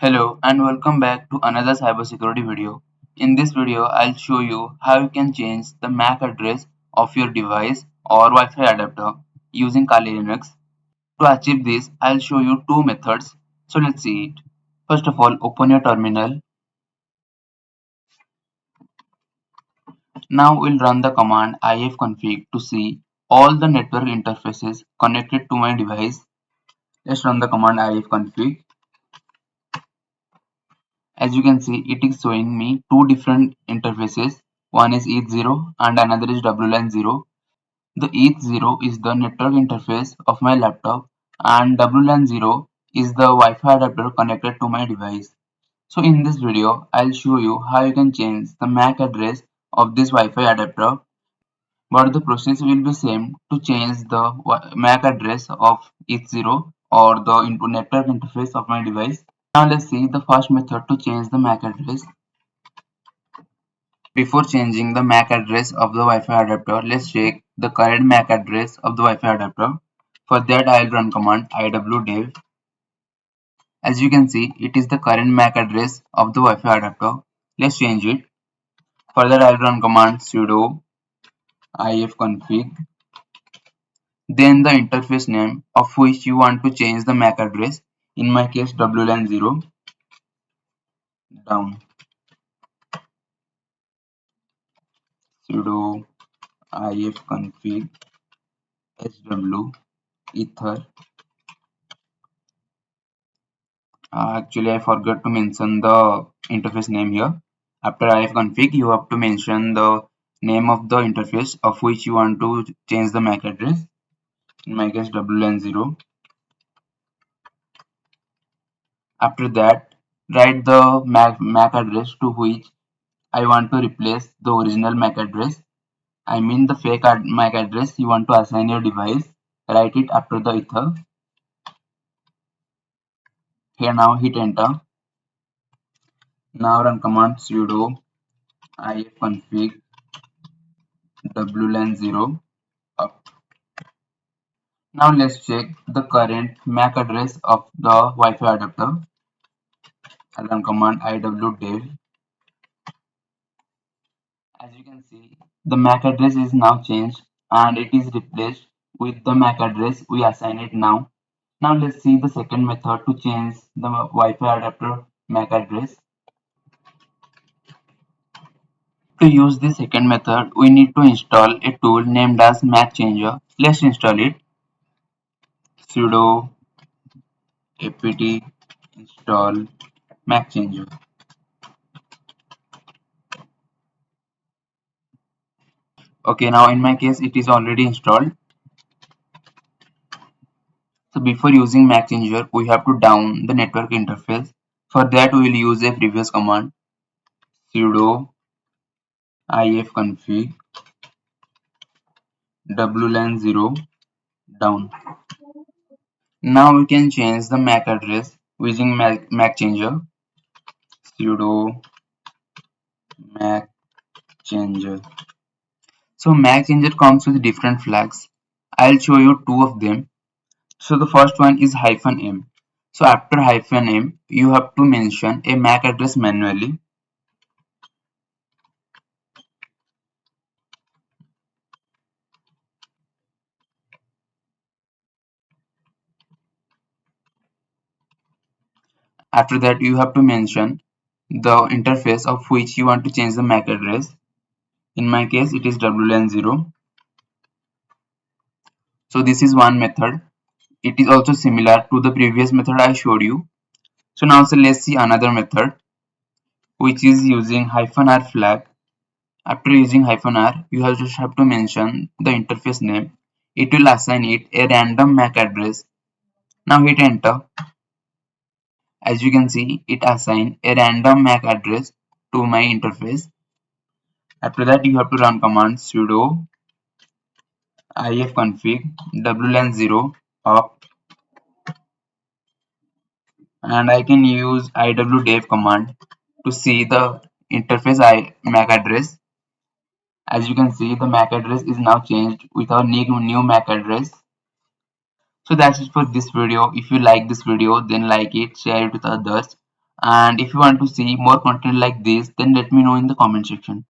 Hello and welcome back to another cybersecurity video. In this video, I'll show you how you can change the MAC address of your device or Wi-Fi adapter using Kali Linux. To achieve this, I'll show you two methods. So let's see it. First of all, open your terminal. Now we'll run the command ifconfig to see all the network interfaces connected to my device. Let's run the command ifconfig. As you can see, it is showing me two different interfaces. One is ETH0 and another is WLAN0. The ETH0 is the network interface of my laptop and WLAN0 is the Wi-Fi adapter connected to my device. So in this video, I'll show you how you can change the MAC address of this Wi-Fi adapter, but the process will be same to change the MAC address of ETH0 or the network interface of my device. Now let's see the first method to change the MAC address. Before changing the MAC address of the Wi-Fi adapter, let's check the current MAC address of the Wi-Fi adapter. For that, I'll run command iwdev. As you can see, it is the current MAC address of the Wi-Fi adapter. Let's change it. For that, I'll run command sudo ifconfig. Then the interface name of which you want to change the MAC address. In my case, WLAN0 down. Sudo ifconfig sw ether. Actually, I forgot to mention the interface name here. After ifconfig, you have to mention the name of the interface of which you want to change the MAC address. In my case, WLAN0. After that, write the MAC address to which I want to replace the original MAC address. I mean the fake MAC address you want to assign your device. Write it after the ether. Here now hit enter. Now run command sudo ifconfig WLAN0 up. Now let's check the current MAC address of the Wi-Fi adapter. I'll run command iwdev. As you can see, the MAC address is now changed and it is replaced with the MAC address we assign it now. Now let's see the second method to change the Wi-Fi adapter MAC address. To use the second method, we need to install a tool named as MACchanger. Let's install it. Sudo apt install MACchanger. Okay, now in my case it is already installed. So before using MACchanger, we have to down the network interface. For that we will use a previous command sudo ifconfig WLAN0 down. Now we can change the MAC address using MACchanger. Sudo MACchanger. So MACchanger comes with different flags. I'll show you two of them. So the first one is -m. So after -m, you have to mention a MAC address manually. After that, you have to mention the interface of which you want to change the MAC address. In my case, it is WLAN0. So this is one method. It is also similar to the previous method I showed you. So now let's see another method, which is using -r flag. After using -r, you just have to mention the interface name. It will assign it a random MAC address. Now hit enter. As you can see, it assigned a random MAC address to my interface. After that, you have to run command sudo ifconfig WLAN0 up, and I can use iwdev command to see the interface MAC address. As you can see, the MAC address is now changed with our new MAC address. So that's it for this video. If you like this video, then like it, share it with others, And if you want to see more content like this, then let me know in the comment section.